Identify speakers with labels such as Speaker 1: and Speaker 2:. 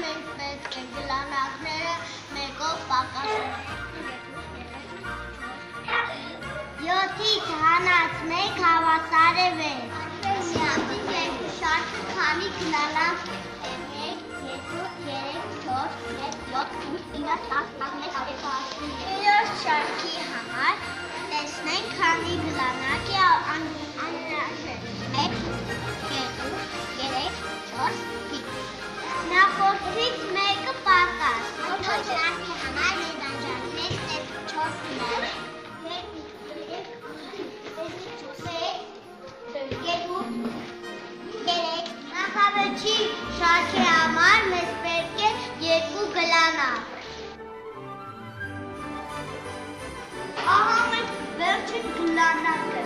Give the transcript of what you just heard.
Speaker 1: մենք պետք է գլանակները մեկով պակասում։ 7-ից հանած 1 հավասար է 6։ 7-ից 2 շարքը քանի գլանակ է։ 1, 2, 3, 4, 5, 7, 8, 9, 10, 11, 12 շարքի համար տեսնենք քանի գլանակ է անհրաժեշտ։ 1, 2, 3, 4, 5։ Նախորդից մեկը պակաս։ Որդու շարքի համար եզանջանքներ 4 գլանակ։ Նախավերջի շարքի համար մեզ պետք է 2 գլանակ։ Ահա մենք վերջին գլանակը։